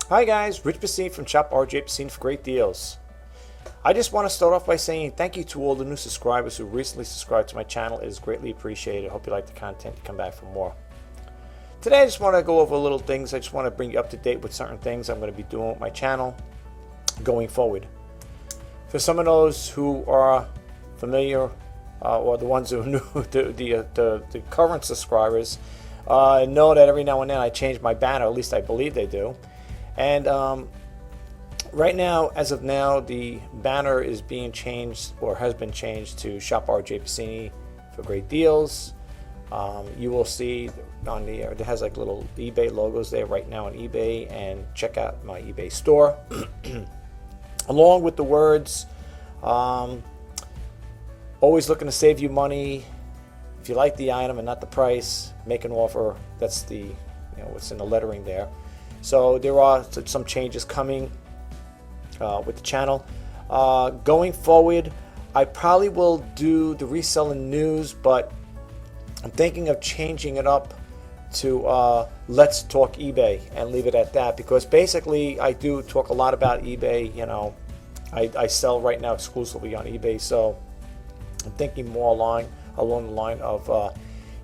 Hi guys, Rjpasini from Shop Rjpasini for great deals. I just want to start off by saying thank you to all the new subscribers who recently subscribed to my channel. It is greatly appreciated. Hope you like the content and come back for more. Today I just want to go over little things. I just want to bring you up to date with certain things I'm going to be doing with my channel going forward. For some of those who are familiar or the ones who are new, the current subscribers, know that every now and then I change my banner, at least I believe they do. And right now, as of now, the banner is being changed or has been changed to Shop Rjpasini for great deals. You will see on the it has like little eBay logos there right now on eBay, and check out my eBay store along with the words always looking to save you money. If you like the item and not the price, make an offer. That's the what's in the lettering there. So there are some changes coming with the channel. Going forward, I probably will do the reselling news, but I'm thinking of changing it up to Let's Talk eBay and leave it at that, because basically I do talk a lot about eBay. I sell right now exclusively on eBay, so I'm thinking more along the line of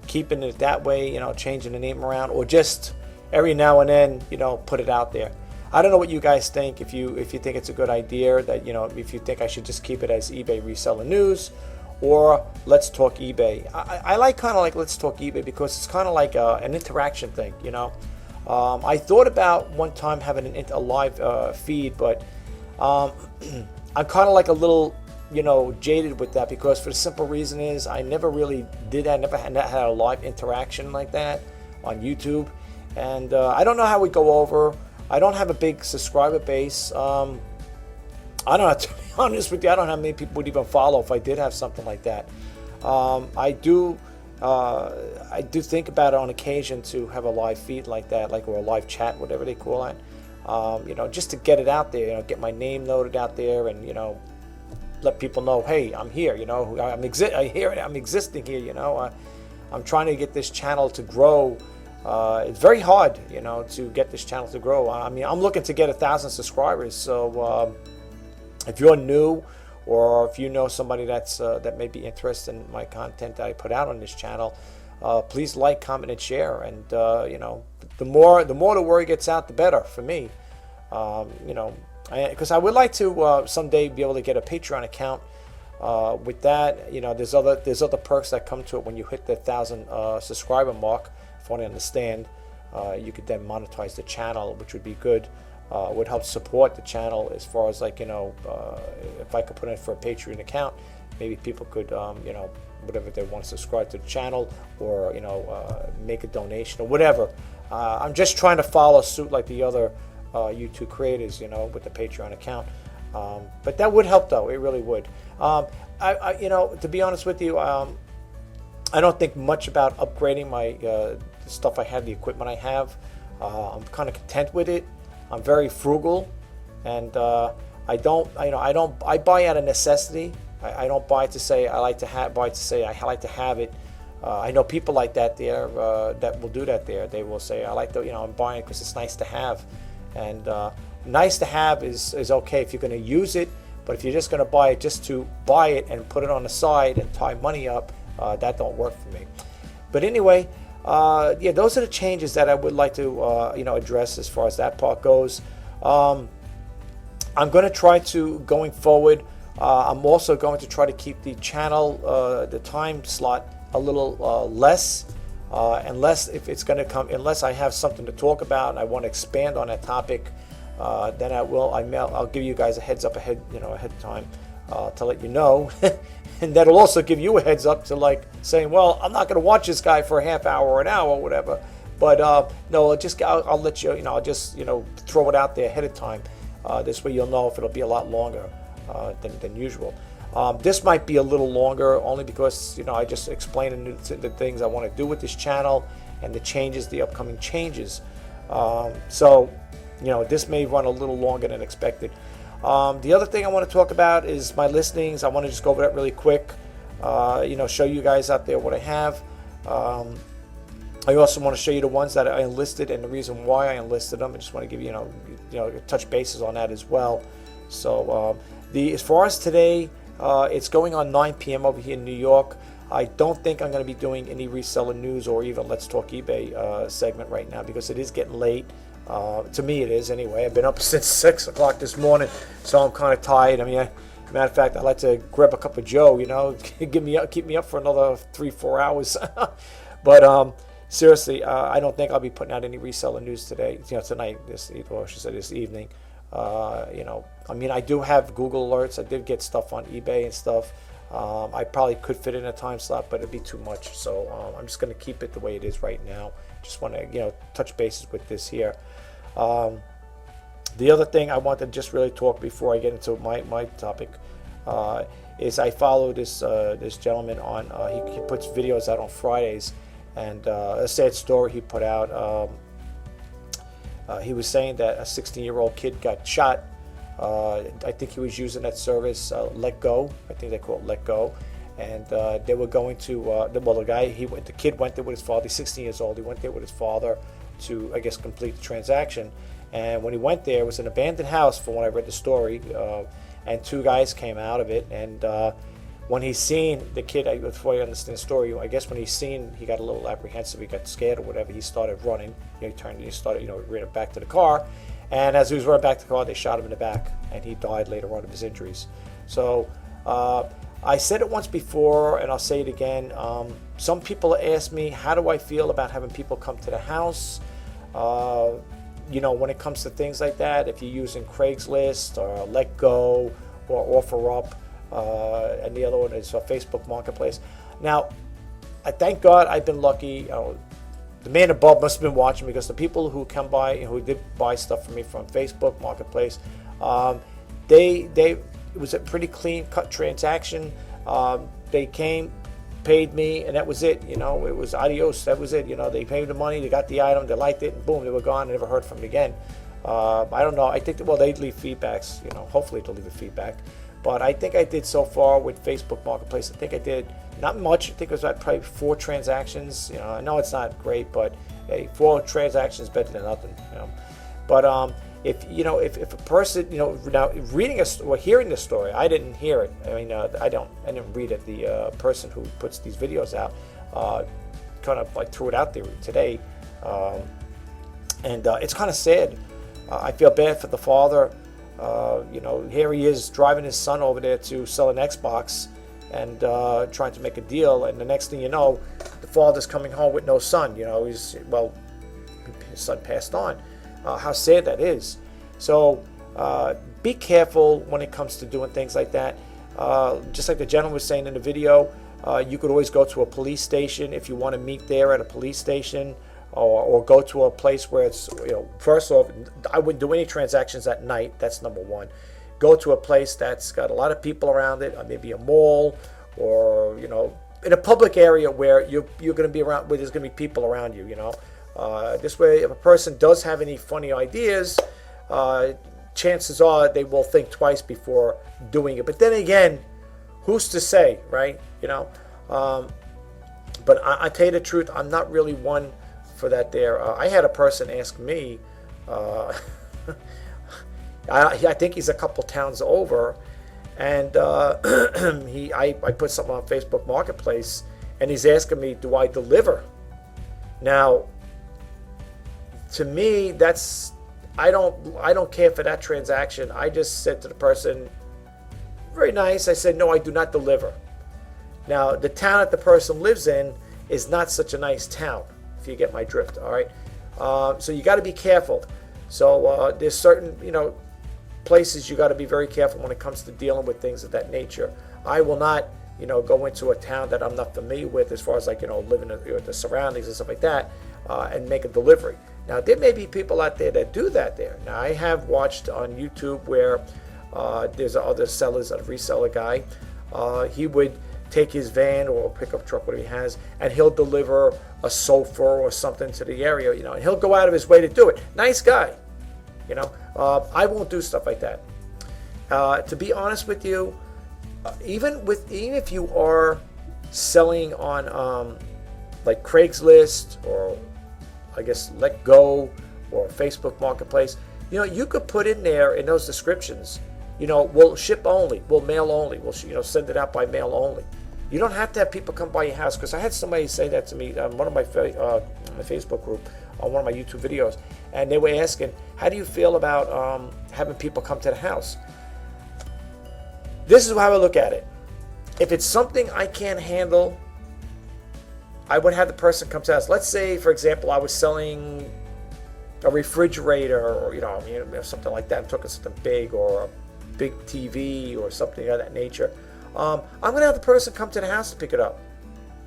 keeping it that way, changing the name around, or just every now and then, put it out there. I don't know what you guys think. If you think it's a good idea, that if you think I should just keep it as eBay Reseller News, or Let's Talk eBay. I like kind of like Let's Talk eBay because it's kind of like an interaction thing. I thought about one time having a live feed, but I'm kind of like a little jaded with that, because for the simple reason is I never really did that. Never had a live interaction like that on YouTube. And I don't know how we go over. I don't have a big subscriber base. I don't know, to be honest with you, I don't know how many people would even follow if I did have something like that. I do think about it on occasion to have a live feed like that, or a live chat, whatever they call it. Just to get it out there, get my name noted out there, and let people know, hey, I'm here. I'm existing here. I'm trying to get this channel to grow. It's very hard, to get this channel to grow. I mean, I'm looking to get 1,000 subscribers. So if you're new, or if you know somebody that may be interested in my content that I put out on this channel, please like, comment, and share. And the more the word gets out, the better for me. Because I would like to someday be able to get a Patreon account. With that, there's other perks that come to it when you hit the 1,000 subscriber mark. If I understand, you could then monetize the channel, which would be good. Would help support the channel as far as if I could put in for a Patreon account, maybe people could whatever they want to subscribe to the channel, or make a donation or whatever. I'm just trying to follow suit like the other YouTube creators, with the Patreon account. But that would help, though. It really would. To be honest with you, I don't think much about upgrading my the stuff I have, the equipment I have. I'm kind of content with it. I'm very frugal, and I buy out of necessity. I don't buy to say I like to have. Buy to say I like to have it. I know people like that there that will do that there. They will say I like to, I'm buying it because it's nice to have, and nice to have is okay if you're going to use it. But if you're just going to buy it just to buy it and put it on the side and tie money up, that don't work for me. But anyway, yeah, those are the changes that I would like to address as far as that part goes. I'm going to try to, going forward, I'm also going to try to keep the channel, the time slot a little less, unless if it's going to come, unless I have something to talk about and I want to expand on that topic. Then I'll give you guys a heads up ahead of time to let you know, and that'll also give you a heads up to saying, well, I'm not going to watch this guy for a half hour or an hour or whatever. But no, I'll let you, I'll just throw it out there ahead of time. This way you'll know if it'll be a lot longer than usual. This might be a little longer only because I just explained the things I want to do with this channel and the upcoming changes. So. This may run a little longer than expected. The other thing I want to talk about is my listings. I want to just go over that really quick. Show you guys out there what I have. I also want to show you the ones that I enlisted and the reason why I enlisted them. I just want to give you, touch bases on that as well. So as far as today, it's going on 9 p.m. over here in New York. I don't think I'm going to be doing any reseller news or even Let's Talk eBay segment right now because it is getting late. To me it is anyway. I've been up since 6 o'clock this morning, so I'm kind of tired. I mean, matter of fact, I like to grab a cup of Joe, keep me up for another 3-4 hours. But seriously, I don't think I'll be putting out any reseller news today. Tonight, this evening. I mean, I do have Google alerts. I did get stuff on eBay and stuff. I probably could fit in a time slot, but it'd be too much. So I'm just going to keep it the way it is right now. Just want to, touch bases with this here. The other thing I want to just really talk before I get into my topic is I follow this gentleman on. He puts videos out on Fridays, and a sad story he put out. He was saying that a 16-year-old kid got shot. I think he was using that service, Let Go. I think they call it Let Go. And they were going to, the kid went there with his father. He's 16 years old. He went there with his father to, I guess, complete the transaction. And when he went there, it was an abandoned house from when I read the story. And 2 guys came out of it. And when he seen the kid, before I understand the story, I guess when he got a little apprehensive, he got scared or whatever, he started running. He turned, he started, running back to the car. And as he was running back to the car, they shot him in the back, and he died later on of his injuries. So I said it once before, and I'll say it again. Some people ask me, how do I feel about having people come to the house? When it comes to things like that, if you're using Craigslist or Let Go or OfferUp, and the other one is Facebook Marketplace. Now, I thank God I've been lucky. The man above must have been watching, because the people who come by, who did buy stuff from me from Facebook Marketplace, it was a pretty clean cut transaction. They came, paid me, and that was it. It was adios. That was it. They paid the money, they got the item, they liked it, and boom, they were gone. I never heard from them again. I don't know. I think they'd leave feedbacks. Hopefully they'll leave a feedback. But I think I did so far with Facebook Marketplace. I think I did not much. I think it was probably 4 transactions. I know it's not great, but hey, 4 transactions is better than nothing. But if a person, now reading or hearing the story, I didn't hear it. I mean, I didn't read it. The person who puts these videos out kind of like threw it out there today, and it's kind of sad. I feel bad for the father. Here he is driving his son over there to sell an Xbox and trying to make a deal, and the next thing you know, the father's coming home with no son. His son passed on. How sad that is. So be careful when it comes to doing things like that. Just like the gentleman was saying in the video, you could always go to a police station if you want to meet there at a police station. Or go to a place where it's, first off, I wouldn't do any transactions at night. That's number one. Go to a place that's got a lot of people around it, or maybe a mall, or, in a public area where you're going to be around, where there's going to be people around you, This way, if a person does have any funny ideas, chances are they will think twice before doing it. But then again, who's to say, right? But I tell you the truth, I'm not really one for that there. I had a person ask me, I think he's a couple towns over, and I put something on Facebook Marketplace, and he's asking me, do I deliver? Now, to me, I don't care for that transaction. I just said to the person, very nice, I said, no, I do not deliver. Now, the town that the person lives in is not such a nice town, if you get my drift, all right? So you got to be careful. So there's certain, places you got to be very careful when it comes to dealing with things of that nature. I will not, go into a town that I'm not familiar with, as far as living in the surroundings and stuff like that, and make a delivery. Now, there may be people out there that do that there. Now, I have watched on YouTube where there's other sellers, a reseller guy. He would take his van or pickup truck, whatever he has, and he'll deliver a sofa or something to the area, and he'll go out of his way to do it. Nice guy, I won't do stuff like that. To be honest with you, even if you are selling on like Craigslist, or I guess Let Go, or Facebook Marketplace, you could put in there in those descriptions, we'll ship only, we'll mail only, we'll send it out by mail only. You don't have to have people come by your house, because I had somebody say that to me on one of my Facebook group, on one of my YouTube videos, and they were asking, how do you feel about having people come to the house? This is how I look at it. If it's something I can't handle, I would have the person come to the house. Let's say, for example, I was selling a refrigerator, or something like that. I'm talking something big, or a big TV, or something of that nature. I'm going to have the person come to the house to pick it up,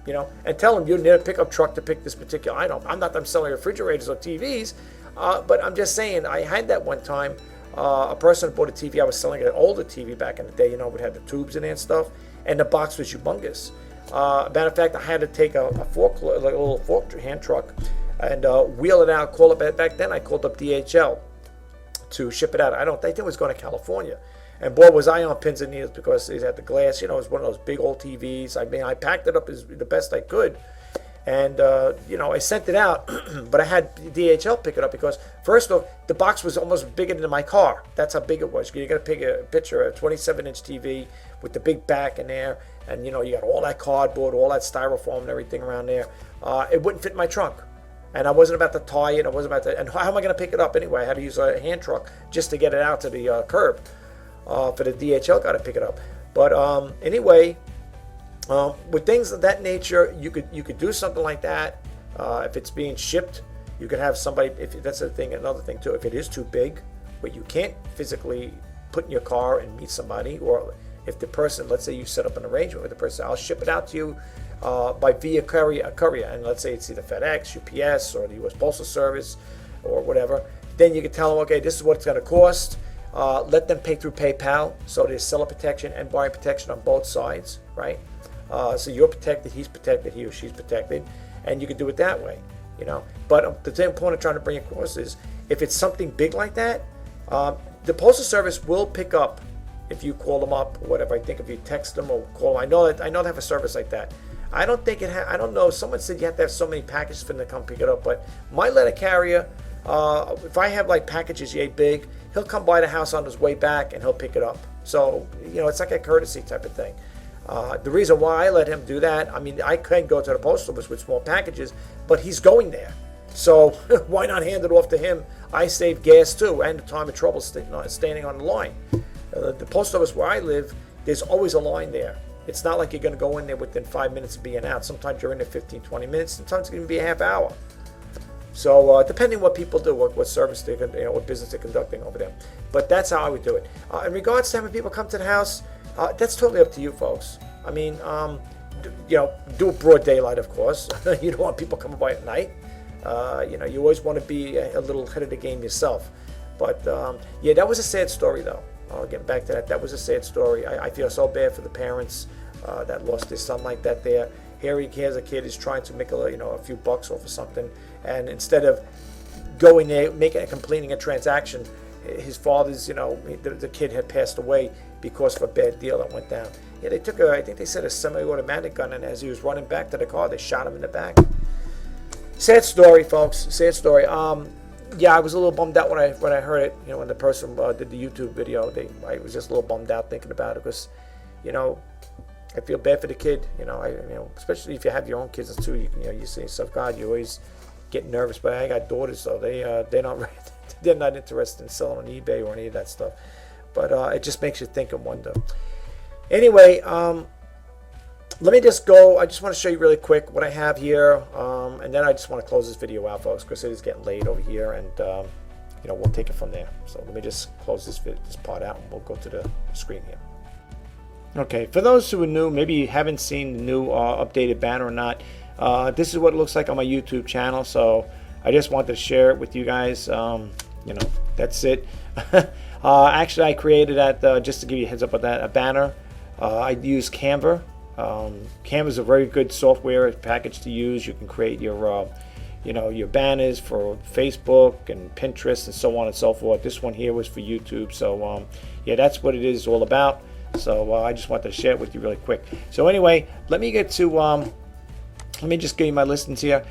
and tell them you need a pickup truck to pick this particular item. I'm selling refrigerators or TVs, but I'm just saying, I had that one time. A person bought a TV. I was selling an older TV back in the day, it had the tubes in it and stuff, and the box was humongous. Matter of fact, I had to take a little fork hand truck, and wheel it out, call it back then. I called up DHL to ship it out. I think it was going to California. And boy, was I on pins and needles, because it had the glass, it was one of those big old TVs. I mean, I packed it up as the best I could. And, I sent it out, but I had DHL pick it up, because first off, the box was almost bigger than my car. That's how big it was. You got to pick a picture, a 27-inch TV with the big back in there. And, you got all that cardboard, all that styrofoam and everything around there. It wouldn't fit in my trunk. And I wasn't about to tie it. And how am I going to pick it up anyway? I had to use a hand truck just to get it out to the curb. For the DHL guy to pick it up. But anyway, with things of that nature, you could do something like that. If it's being shipped, you could have somebody. If that's another thing too. If it is too big, where you can't physically put in your car and meet somebody, or if the person, let's say you set up an arrangement with the person, I'll ship it out to you by via courier, and let's say it's either FedEx, UPS, or the U.S. Postal Service, or whatever. Then you can tell them, okay, this is what it's going to cost. Let them pay through PayPal, so there's seller protection and buyer protection on both sides, right? So you're protected, he's protected, he or she's protected, and you can do it that way, But the same point I'm trying to bring across is, if it's something big like that, the Postal Service will pick up if you call them up or whatever. I think if you text them or call them, I know they have a service like that. I don't think I don't know. Someone said you have to have so many packages for them to come pick it up, but my letter carrier, if I have like packages yay big, he'll come by the house on his way back and he'll pick it up. So, it's like a courtesy type of thing. The reason why I let him do that, I mean, I can go to the post office with small packages, but he's going there. So why not hand it off to him? I save gas too, and the time of trouble standing on the line. The post office where I live, there's always a line there. It's not like you're going to go in there within 5 minutes of being out. Sometimes you're in there 15, 20 minutes. Sometimes it's going to be a half hour. So depending what people do, what service they, what business they're conducting over there. But that's how I would do it. In regards to having people come to the house, that's totally up to you folks. I mean, do it broad daylight, of course. You don't want people coming by at night. You always want to be a little ahead of the game yourself. But yeah, that was a sad story, though. Getting back to that, that was a sad story. I feel so bad for the parents that lost their son like that there. Here he has a kid who's trying to make a few bucks off of something, and instead of going there, completing a transaction, his father's, the kid had passed away because of a bad deal that went down. Yeah, they took I think they said a semi-automatic gun, and as he was running back to the car, they shot him in the back. Sad story, folks. Sad story. Yeah, I was a little bummed out when I heard it. When the person did the YouTube video, I was just a little bummed out thinking about it, because, I feel bad for the kid. Especially if you have your own kids too. You say yourself, God, you always get nervous. But I got daughters, so they're not interested in selling on eBay or any of that stuff. But it just makes you think and wonder. Anyway, let me just go. I just want to show you really quick what I have here, and then I just want to close this video out, folks, because it is getting late over here, and we'll take it from there. So let me just close this part out, and we'll go to the screen here. Okay, for those who are new, maybe you haven't seen the new updated banner or not, this is what it looks like on my YouTube channel. So I just wanted to share it with you guys. That's it. Actually, I created that just to give you a heads up on that, a banner. I use Canva. Canva is a very good software package to use. You can create your your banners for Facebook and Pinterest and so on and so forth. This one here was for YouTube. So yeah, that's what it is all about. So I just wanted to share it with you really quick. So anyway, let me get to let me just give you my listings here.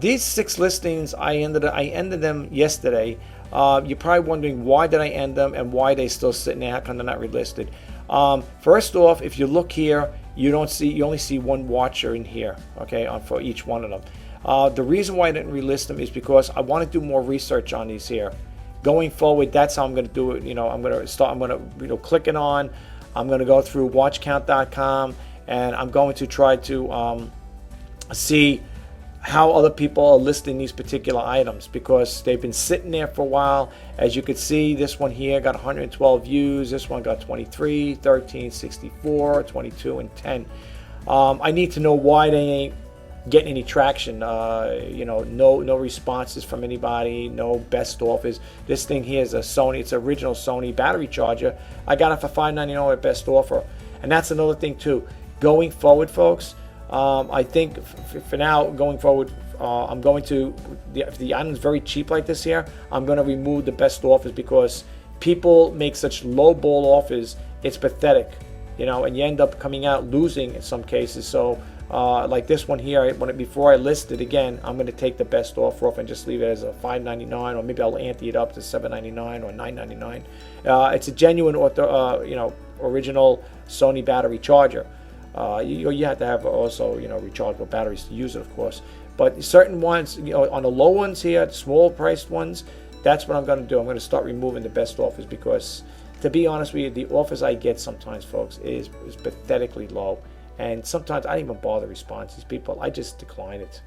These 6 listings, I ended them yesterday. You're probably wondering, why did I end them and why they still sitting there? How come they're not relisted? First off, if you look here, you only see 1 watcher in here, okay, for each one of them. The reason why I didn't relist them is because I want to do more research on these here. Going forward, that's how I'm going to do it. I'm going to click it on. I'm going to go through watchcount.com, and I'm going to try to see how other people are listing these particular items, because they've been sitting there for a while. As you can see, this one here got 112 views, this one got 23, 13, 64, 22, and 10. I need to know why they ain't getting any traction. No responses from anybody, no best offers. This thing here is a Sony, it's an original Sony battery charger. I got it for $5.99 at best offer. And that's another thing too. Going forward, folks, I think for now, going forward, I'm going to, if the item's very cheap like this here, I'm going to remove the best offers, because people make such low ball offers. It's pathetic, and you end up coming out losing in some cases. So like this one here, before I list it again, I'm going to take the best offer off and just leave it as a $5.99, or maybe I'll ante it up to $7.99 or $9.99. It's a genuine original Sony battery charger. You have to have also rechargeable batteries to use it, of course. But certain ones, on the low ones here, small priced ones, that's what I'm going to do. I'm going to start removing the best offers, because to be honest with you, the offers I get sometimes, folks, is pathetically low. And sometimes I don't even bother responding to these people. I just decline it,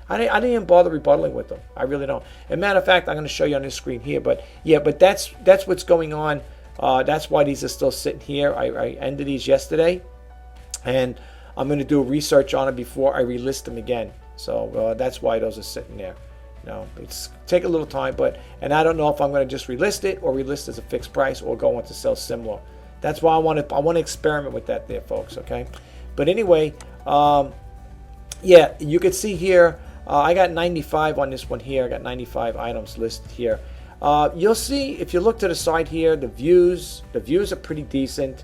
I didn't even bother rebuttaling with them. I really don't. As a matter of fact, I'm going to show you on this screen here. But yeah, but that's what's going on. That's why these are still sitting here. I ended these yesterday, and I'm going to do research on it before I relist them again. So that's why those are sitting there. It's take a little time, and I don't know if I'm going to just relist it or relist as a fixed price or go on to sell similar. That's why I want to experiment with that there, folks. Okay. But anyway, yeah, you can see here, I got 95 on this one here. I got 95 items listed here. You'll see, if you look to the side here, the views are pretty decent.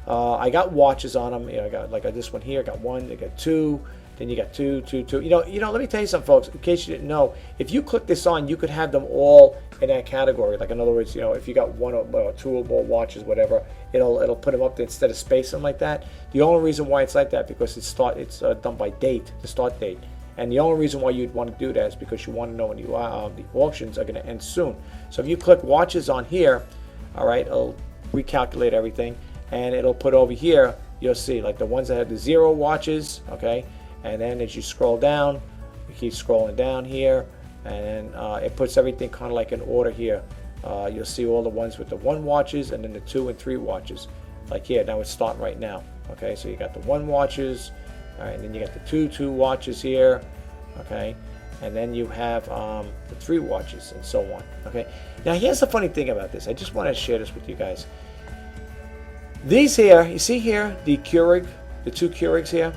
I got watches on them. I got like this one here. I got 1. I got 2. Then you got 2, 2, 2. Let me tell you something, folks. In case you didn't know, if you click this on, you could have them all in that category. Like, in other words, if you got 1 or 2 or more watches, whatever, it'll put them up there instead of spacing them like that. The only reason why it's like that, because it's done by date, the start date. And the only reason why you'd want to do that is because you want to know when the auctions are going to end soon. So if you click watches on here, all right, it'll recalculate everything, and it'll put over here, you'll see like the ones that have the 0 watches, okay. And then as you scroll down, you keep scrolling down here, and then it puts everything kind of like in order here. You'll see all the ones with the 1 watches, and then the 2 and 3 watches. Like here, now it's starting right now. Okay, so you got the 1 watches, all right, and then you got the 2 watches here, okay, and then you have the 3 watches, and so on. Okay, now here's the funny thing about this. I just want to share this with you guys. These here, you see here, the Keurig, the 2 Keurigs here.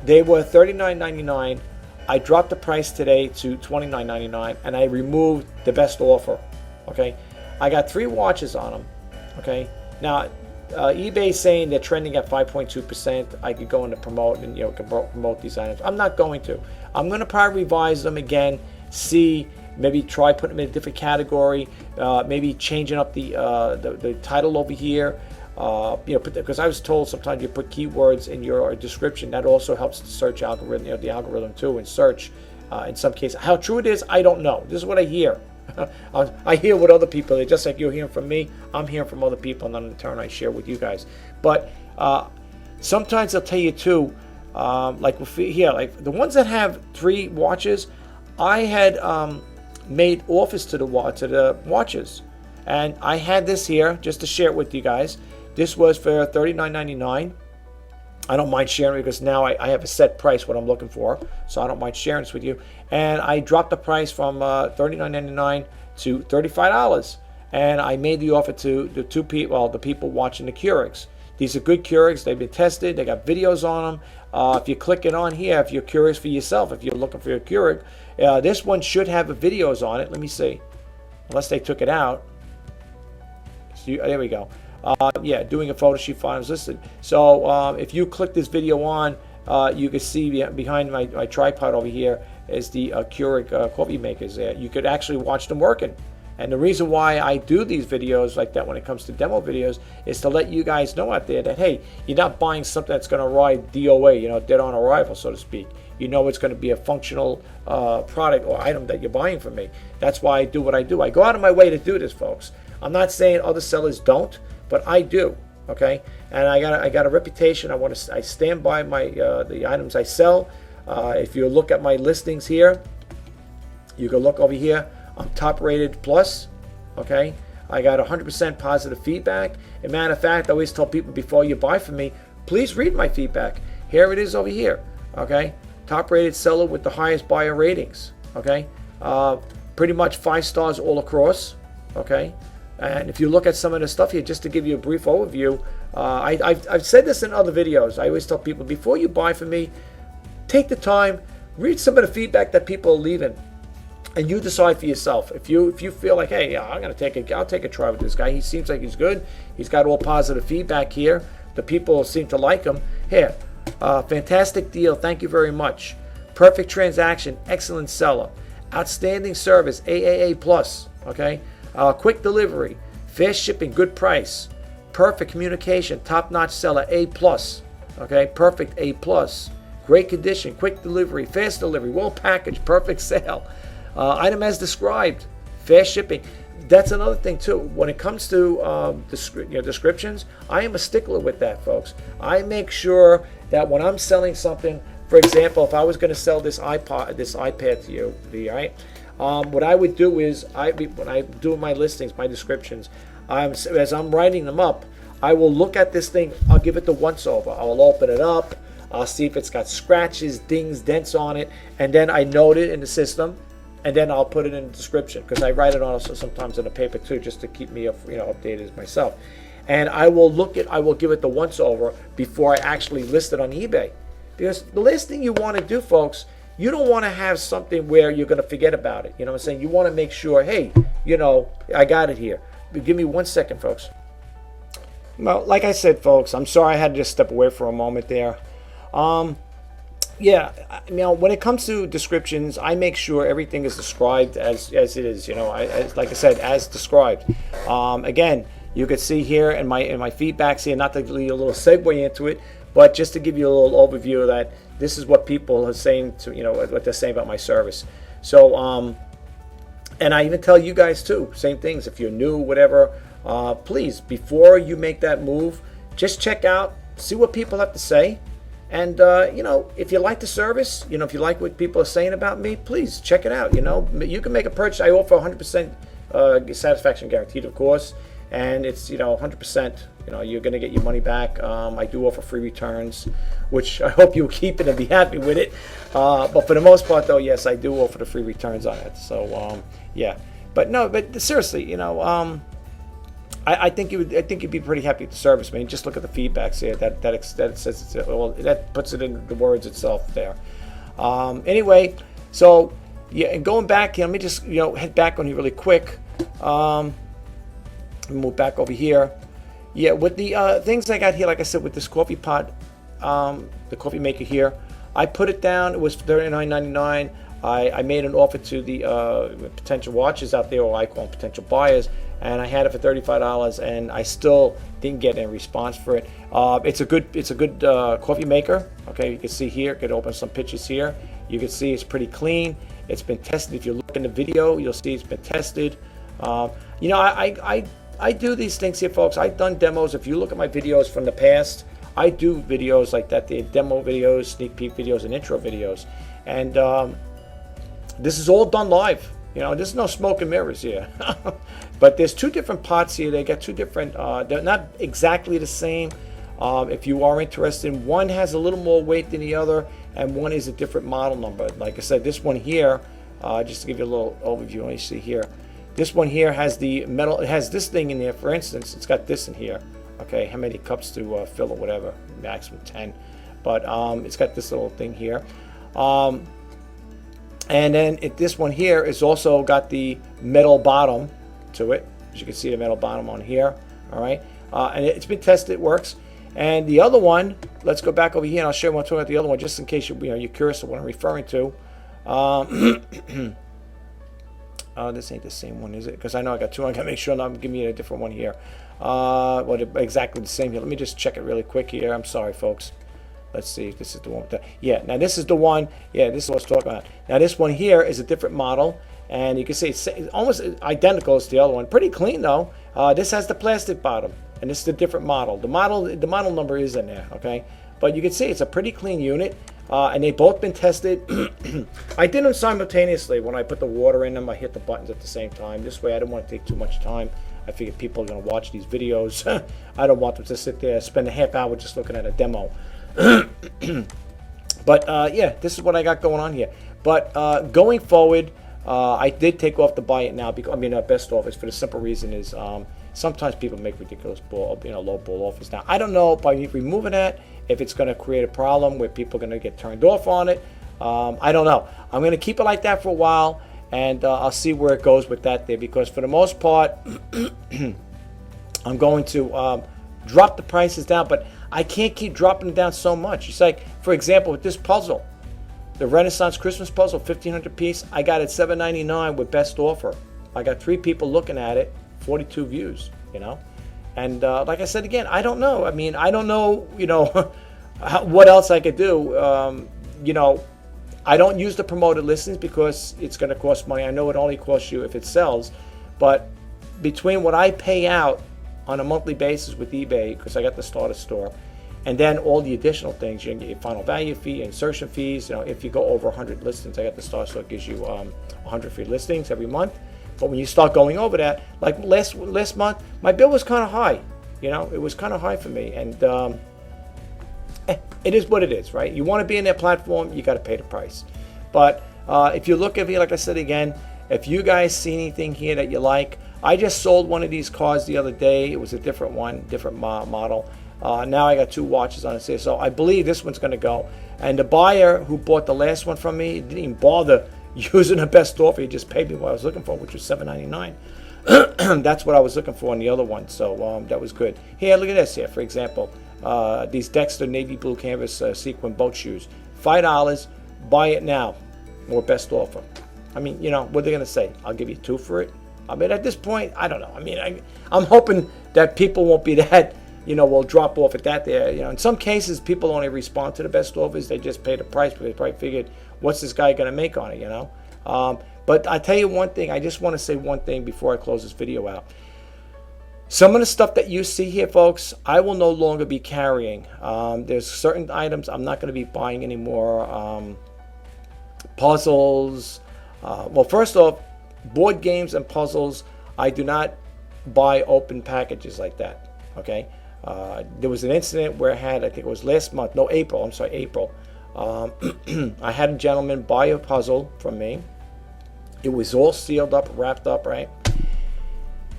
They were $39.99. I dropped the price today to $29.99, and I removed the best offer. Okay, I got 3 watches on them. Okay, now eBay's saying they're trending at 5.2%. I could go into promote and promote these items. I'm not going to. I'm going to probably revise them again. See, maybe try putting them in a different category. Maybe changing up the title over here. Because I was told sometimes you put keywords in your description, that also helps the search algorithm, the algorithm too, in search. In some cases, how true it is, I don't know. This is what I hear. I hear what other people, just like you're hearing from me, I'm hearing from other people, and then in turn I share with you guys. But sometimes they'll tell you too, like here, like the ones that have 3 watches, I had made offers to the watches, and I had this here just to share it with you guys. This was for $39.99. I don't mind sharing it because now I have a set price what I'm looking for, so I don't mind sharing this with you. And I dropped the price from $39.99 to $35, and I made the offer to the the people watching the Keurigs. These are good Keurigs. They've been tested. They got videos on them. If you click it on here, if you're curious for yourself, if you're looking for a Keurig, this one should have videos on it. Let me see, unless they took it out. So there we go. Yeah, doing a photo shoot file is listed. So if you click this video on, you can see behind my tripod over here is the Keurig coffee makers there. You could actually watch them working. And the reason why I do these videos like that when it comes to demo videos is to let you guys know out there that, hey, you're not buying something that's going to ride DOA, you know, dead on arrival, so to speak. You know it's going to be a functional product or item that you're buying from me. That's why I do what I do. I go out of my way to do this, folks. I'm not saying other sellers don't, but I do. Okay, and I got a reputation. I stand by my the items I sell. If you look at my listings here, you can look over here. I'm top rated plus. Okay, I got 100% positive feedback. As a matter of fact, I always tell people before you buy from me, please read my feedback. Here it is over here. Okay, top rated seller with the highest buyer ratings. Okay, pretty much 5 stars all across. Okay. And if you look at some of the stuff here, just to give you a brief overview, I've said this in other videos. I always tell people, before you buy from me, take the time, read some of the feedback that people are leaving, and you decide for yourself. If you feel like, hey, yeah, I'll take a try with this guy. He seems like he's good. He's got all positive feedback here. The people seem to like him. Here, fantastic deal. Thank you very much. Perfect transaction. Excellent seller. Outstanding service. AAA plus. Okay. Quick delivery, fast shipping, good price, perfect communication, top-notch seller, A+. Okay, perfect A+. Great condition, quick delivery, fast delivery, well packaged, perfect sale. Item as described, fast shipping. That's another thing too. When it comes to descriptions, I am a stickler with that, folks. I make sure that when I'm selling something, for example, if I was going to sell this iPad to you, right? What I would do is, when I do my listings, my descriptions, as I'm writing them up, I will look at this thing. I'll give it the once over. I will open it up. I'll see if it's got scratches, dings, dents on it, and then I note it in the system, and then I'll put it in the description, because I write it also sometimes in a paper too, just to keep me updated myself. And I will give it the once over before I actually list it on eBay, because the last thing you want to do, folks, you don't want to have something where you're going to forget about it. You know what I'm saying? You want to make sure, hey, I got it here. Give me 1 second, folks. Well, like I said, folks, I'm sorry I had to just step away for a moment there. Yeah, when it comes to descriptions, I make sure everything is described as it is. Like I said, as described. Again, you could see here in my feedbacks here, not to leave a little segue into it, but just to give you a little overview of that. This is what people are saying what they're saying about my service. So, and I even tell you guys too, same things. If you're new, whatever, please, before you make that move, just check out, see what people have to say. And, if you like the service, if you like what people are saying about me, please check it out. You can make a purchase. I offer 100% satisfaction guaranteed, of course. And it's, 100%, you're going to get your money back. I do offer free returns, which I hope you'll keep it and be happy with it. But for the most part, though, yes, I do offer the free returns on it. So, yeah. But seriously, I think you'd be pretty happy with the service. I mean, just look at the feedbacks here. That says that puts it in the words itself there. Anyway, so yeah, and going back, let me just head back on you really quick. Move back over here. Yeah, with the things I got here, like I said, with this coffee pot, the coffee maker here, I put it down. It was $39.99. I made an offer to the potential watchers out there, or I call them potential buyers, and I had it for $35, and I still didn't get any response for it. It's a good coffee maker. Okay, you can see here. Could open some pictures here. You can see it's pretty clean. It's been tested. If you look in the video, you'll see it's been tested. I do these things here, folks. I've done demos. If you look at my videos from the past, I do videos like that, the demo videos, sneak peek videos, and intro videos. And this is all done live. There's no smoke and mirrors here. But there's 2 different pots here. They got 2 different, they're not exactly the same. If you are interested, one has a little more weight than the other, and one is a different model number. Like I said, this one here, just to give you a little overview, let me see here. This one here has the metal, it has this thing in there, for instance, it's got this in here. Okay, how many cups to fill or whatever, maximum 10. But it's got this little thing here. And then this one here is also got the metal bottom to it. As you can see, the metal bottom on here. All right, and it's been tested, it works. And the other one, let's go back over here and I'll show you what I'm talking about the other one, just in case you're curious of what I'm referring to. This ain't the same one, is it? Because I know I got two. I gotta make sure I'm giving you a different one here. Exactly the same here. Let me just check it really quick here. I'm sorry, folks. Let's see if this is the one with the, yeah, now this is the one, yeah, this is what I was talking about. Now this one here is a different model, and you can see it's almost identical as the other one. Pretty clean though. This has the plastic bottom, and this is a different model. The model number is in there, okay? But you can see it's a pretty clean unit, and they've both been tested. I did them simultaneously. When I put the water in them, I hit the buttons at the same time. This way I didn't want to take too much time. I figured people are going to watch these videos. I don't want them to sit there, spend a half hour just looking at a demo. But yeah, this is what I got going on here. But going forward, I did take off the buy it now, because best offers, for the simple reason is sometimes people make ridiculous low ball offers. Now I don't know by removing that if it's going to create a problem where people are going to get turned off on it. I don't know. I'm going to keep it like that for a while, and I'll see where it goes with that there, because for the most part I'm going to drop the prices down, but I can't keep dropping them down so much. It's like, for example, with this puzzle, the Renaissance Christmas puzzle, 1,500 piece, I got it $7.99 with best offer. I got 3 people looking at it, 42 views, And like I said again, I don't know. I don't know, what else I could do. I don't use the promoted listings because it's going to cost money. I know it only costs you if it sells, but between what I pay out on a monthly basis with eBay, because I got the starter store, and then all the additional things, you can get your final value fee, insertion fees. If you go over 100 listings, I got the starter store, it gives you 100 free listings every month. But when you start going over that, like last month, my bill was kind of high. It was kind of high for me, and it is what it is, right? You want to be in their platform, you got to pay the price. But if you look at here, like I said again, if you guys see anything here that you like, I just sold one of these cards the other day. It was a different one, different model. Now I got 2 watches on it here, so I believe this one's going to go. And the buyer who bought the last one from me didn't even bother using the best offer. He just paid me what I was looking for, which was $7.99. That's what I was looking for on the other one, so that was good. Here, look at this here, for example. These Dexter navy blue canvas sequin boat shoes, $5. Buy it now, or best offer. What are they going to say? I'll give you 2 for it. At this point, I don't know. I'm hoping that people won't be that, will drop off at that there. In some cases, people only respond to the best offers. They just pay the price, but they probably figured, what's this guy going to make on it, But I tell you one thing. I just want to say one thing before I close this video out. Some of the stuff that you see here, folks, I will no longer be carrying. There's certain items I'm not going to be buying anymore. Puzzles. Well, first off, board games and puzzles, I do not buy open packages like that, okay? There was an incident where I think it was last month, no, April. I had a gentleman buy a puzzle from me. It was all sealed up, wrapped up, right?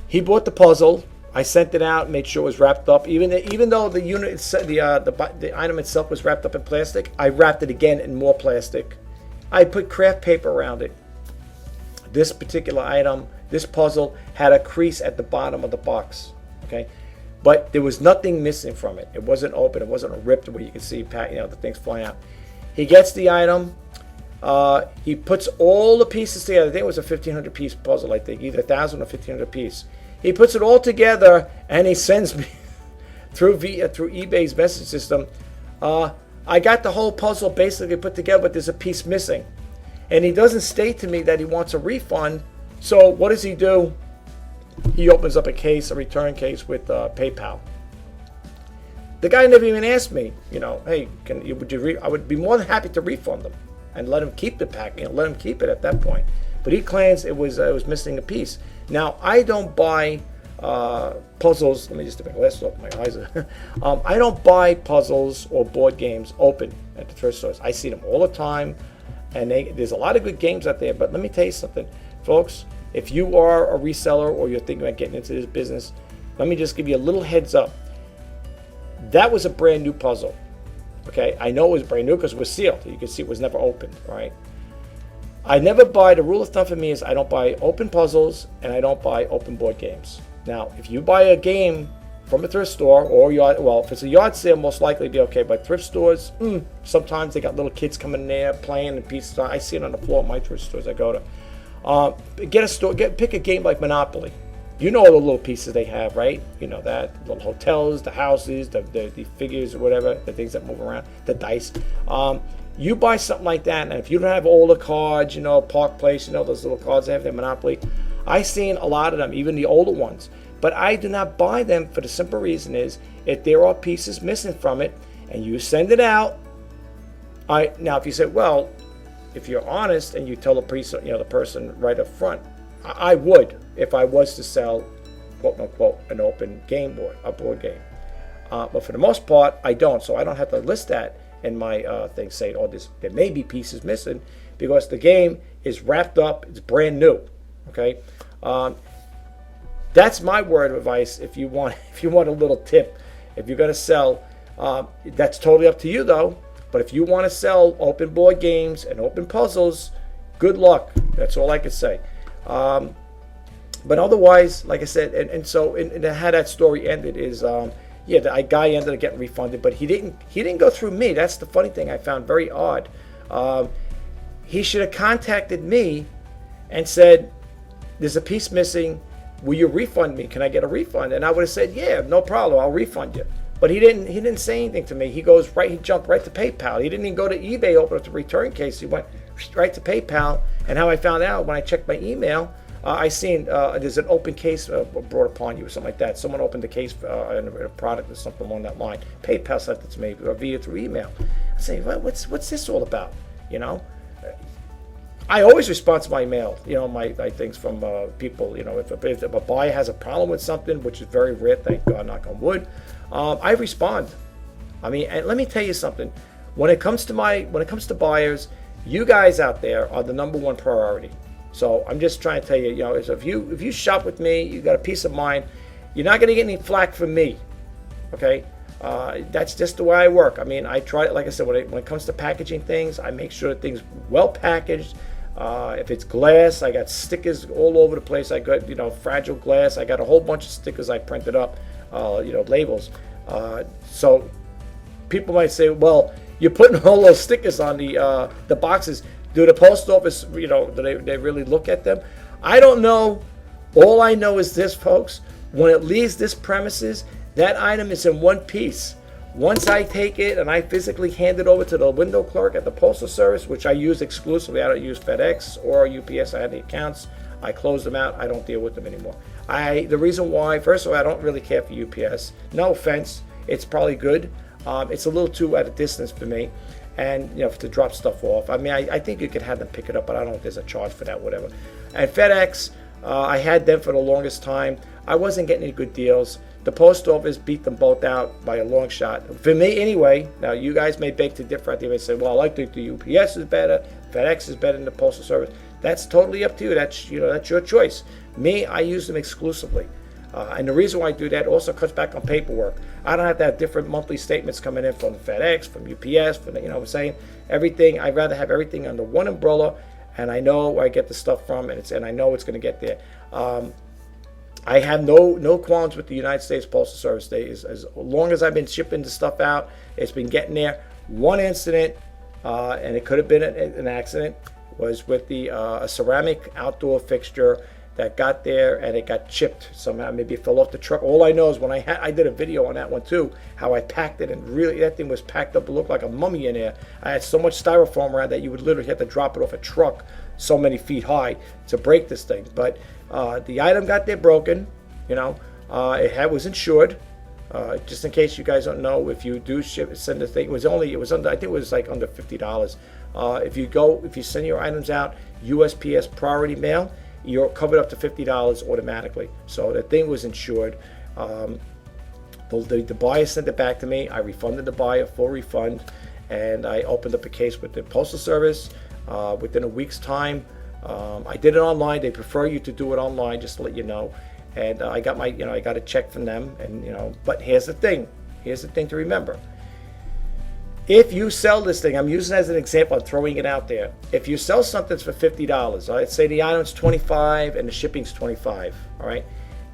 He bought the puzzle. I sent it out, made sure it was wrapped up. Even though the unit, the item itself was wrapped up in plastic, I wrapped it again in more plastic. I put craft paper around it. This particular item, this puzzle, had a crease at the bottom of the box, okay? But there was nothing missing from it. It wasn't open. It wasn't ripped where you can see, the things flying out. He gets the item. He puts all the pieces together. I think it was a 1,500 piece puzzle, I think. Either 1,000 or 1,500 piece. He puts it all together, and he sends me through eBay's message system. I got the whole puzzle basically put together, but there's a piece missing. And he doesn't state to me that he wants a refund. So what does he do? He opens up a return case with PayPal. The guy never even asked me, hey, I would be more than happy to refund them and let him keep the pack, let him keep it at that point. But he claims it was missing a piece. Now, I don't buy puzzles. Let me just take my glasses off. My eyes are. I don't buy puzzles or board games open at the thrift stores. I see them all the time. And there's a lot of good games out there, but let me tell you something, folks. If you are a reseller or you're thinking about getting into this business, let me just give you a little heads up. That was a brand new puzzle, okay? I know it was brand new because it was sealed. You can see it was never opened, right? I never buy, the rule of thumb for me is I don't buy open puzzles and I don't buy open board games. Now, if you buy a game from a thrift store or yard. Well, if it's a yard sale, most likely be okay. But thrift stores, sometimes they got little kids coming in there playing and pieces. I see it on the floor at my thrift stores I go to. Pick a game like Monopoly. You know all the little pieces they have, right? You know that little hotels, the houses, the figures or whatever, the things that move around, the dice. You buy something like that, and if you don't have all the cards, Park Place, those little cards they have, their Monopoly. I've seen a lot of them, even the older ones. But I do not buy them for the simple reason is if there are pieces missing from it and you send it out. Now if you say, well, if you're honest and you tell the person right up front, I would if I was to sell, quote unquote, an open game board, a board game. But for the most part, I don't. So I don't have to list that in my thing saying, there may be pieces missing because the game is wrapped up, it's brand new. Okay. That's my word of advice. If you want a little tip, if you're going to sell, that's totally up to you though. But if you want to sell open board games and open puzzles, good luck. That's all I can say. But otherwise, like I said, and how that story ended is, the guy ended up getting refunded, but he didn't go through me. That's the funny thing I found very odd. He should have contacted me and said, "There's a piece missing. Will you refund me? Can I get a refund?" And I would have said, "Yeah, no problem. I'll refund you." But he didn't say anything to me. He jumped right to PayPal. He didn't even go to eBay, open up the return case. He went right to PayPal. And how I found out when I checked my email, I seen there's an open case brought upon you or something like that. Someone opened the case in a product or something along that line. PayPal sent it to me via through email. I say, what's this all about? I always respond to my email, my things from people. If a buyer has a problem with something, which is very rare, thank God, knock on wood, I respond. And let me tell you something. When it comes to buyers, you guys out there are the number one priority. So I'm just trying to tell you, if you shop with me, you got a peace of mind. You're not going to get any flack from me. Okay. That's just the way I work. I try, like I said, when it comes to packaging things, I make sure that things well packaged. If it's glass, I got stickers all over the place. I got, fragile glass. I got a whole bunch of stickers I printed up, labels. So people might say, well, you're putting all those stickers on the boxes. Do the post office, do they really look at them? I don't know. All I know is this, folks. When it leaves this premises, that item is in one piece. Once I take it and I physically hand it over to the window clerk at the Postal Service, which I use exclusively, I don't use FedEx or UPS. I had the accounts. I close them out. I don't deal with them anymore. The reason why, first of all, I don't really care for UPS. No offense. It's probably good. It's a little too at a distance for me. And, to drop stuff off. I think you could have them pick it up, but I don't know if there's a charge for that, whatever. And FedEx, I had them for the longest time. I wasn't getting any good deals. The post office beat them both out by a long shot. For me, anyway. Now, you guys may beg to differ. You may say, well, I think the UPS is better. FedEx is better than the Postal Service. That's totally up to you. That's your choice. Me, I use them exclusively. And the reason why I do that also cuts back on paperwork. I don't have to have different monthly statements coming in from FedEx, from UPS, from what I'm saying. Everything, I'd rather have everything under one umbrella, and I know where I get the stuff from, and I know it's going to get there. I have no qualms with the United States Postal Service. As long as I've been shipping the stuff out, it's been getting there. One incident, and it could have been an accident, was with a ceramic outdoor fixture that got there and it got chipped somehow. Maybe it fell off the truck. All I know is when I did a video on that one too, how I packed it, and really that thing was packed up. It looked like a mummy in there. I had so much styrofoam around that you would literally have to drop it off a truck so many feet high to break this thing. But the item got there broken. It was insured. Just in case you guys don't know, if you do send the thing, it was under, I think it was like under $50. If you send your items out USPS priority mail, you're covered up to $50 automatically. So the thing was insured. The buyer sent it back to me. I refunded the buyer, full refund, and I opened up a case with the Postal Service within a week's time. I did it online. They prefer you to do it online, just to let you know. And I got I got a check from them, and but here's the thing. Here's the thing to remember. If you sell this thing, I'm using it as an example, I'm throwing it out there. If you sell something for $50, let's say the item's $25 and the shipping's $25, all right?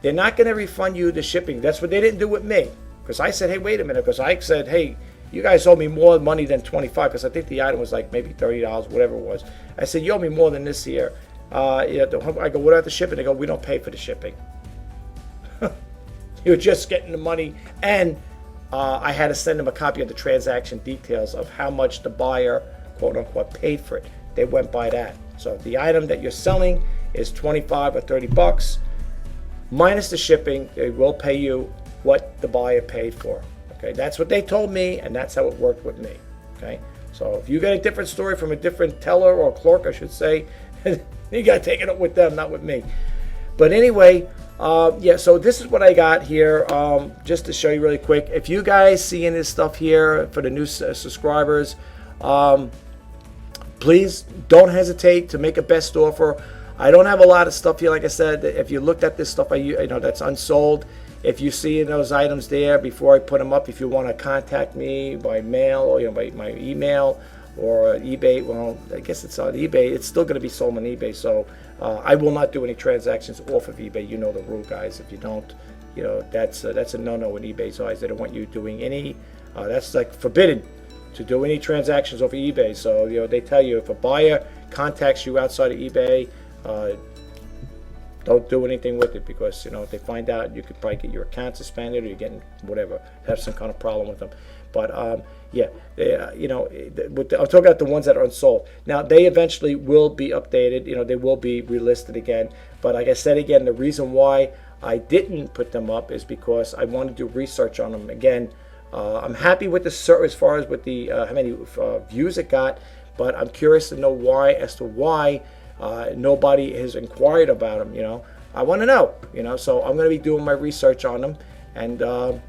they're not going to refund you the shipping. That's what they didn't do with me. Because I said, hey, wait a minute. Because I said, hey, you guys owe me more money than 25. Because I think the item was like maybe $30, whatever it was. I said, you owe me more than this here. I go, what about the shipping? They go, we don't pay for the shipping. You're just getting the money. And I had to send them a copy of the transaction details of how much the buyer, quote unquote, paid for it. They went by that. So if the item that you're selling is 25 or 30 bucks, minus the shipping, they will pay you what the buyer paid for. Okay, that's what they told me, and that's how it worked with me. Okay, so if you get a different story from a different teller or clerk, I should say, you got to take it up with them, not with me. But anyway, yeah, so this is what I got here, just to show you really quick. If you guys see any of this stuff here for the new subscribers, please don't hesitate to make a best offer. I don't have a lot of stuff here. Like I said, if you looked at this stuff, that's unsold. If you see those items there before I put them up, if you want to contact me by mail or by my email or eBay, well, I guess it's on eBay. It's still going to be sold on eBay. So I will not do any transactions off of eBay. You know the rule, guys. If you don't, that's a no-no in eBay's eyes. They don't want you doing any. That's like forbidden to do any transactions over eBay. So they tell you if a buyer contacts you outside of eBay, don't do anything with it, because if they find out, you could probably get your account suspended, or you're getting whatever, have some kind of problem with them. But yeah, I'm talking about the ones that are unsold. Now they eventually will be updated. They will be relisted again. But like I said again, the reason why I didn't put them up is because I want to do research on them again. I'm happy with the as far as with the how many views it got, but I'm curious to know why, nobody has inquired about them. I want to know. So I'm going to be doing my research on them, and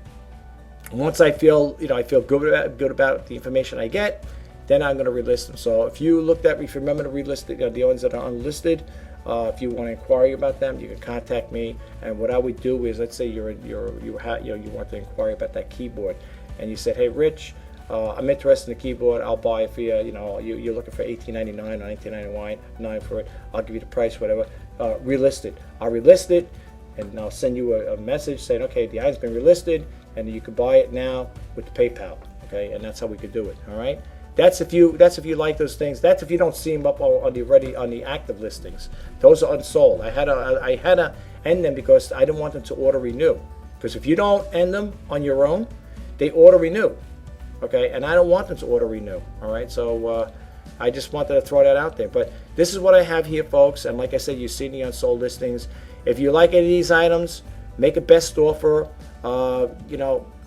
once I feel good about the information I get, then I'm going to relist them. So if you remember to relist the ones that are unlisted, if you want to inquire about them, you can contact me. And what I would do is, let's say you want to inquire about that keyboard, and you said, hey, Rich, I'm interested in the keyboard. I'll buy it for you. You're looking for $18.99 or $19.99 for it. I'll give you the price, whatever. Relist it. I'll relist it, and I'll send you a message saying, okay, the item's been relisted, and you can buy it now with the PayPal. Okay, and that's how we could do it. All right. That's if you like those things. That's if you don't see them up on the active listings. Those are unsold. I had to end them because I didn't want them to auto renew. Because if you don't end them on your own, they auto renew. Okay, and I don't want them to auto renew. All right, so I just wanted to throw that out there. But this is what I have here, folks. And like I said, you see the unsold listings. If you like any of these items, make a best offer.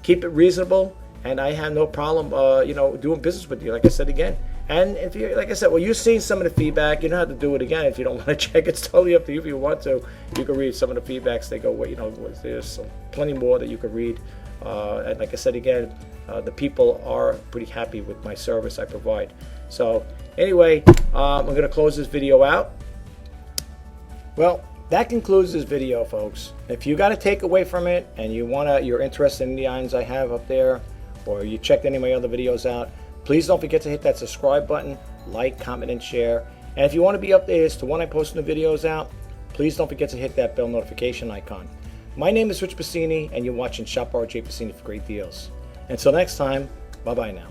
Keep it reasonable, and I have no problem, doing business with you. Like I said again, and if you, like I said, well, you've seen some of the feedback. You don't have to do it again if you don't want to check. It's totally up to you. If you want to, you can read some of the feedbacks. They go, well, there's plenty more that you can read. And like I said again, the people are pretty happy with my service I provide. So anyway, I'm going to close this video out. Well, that concludes this video, folks. If you got a takeaway from it and you're interested in the items I have up there, or you checked any of my other videos out, please don't forget to hit that subscribe button, like, comment, and share. And if you want to be updated as to when I post new videos out, please don't forget to hit that bell notification icon. My name is Rjpasini, and you're watching Shop by Rjpasini for great deals. Until next time, bye-bye now.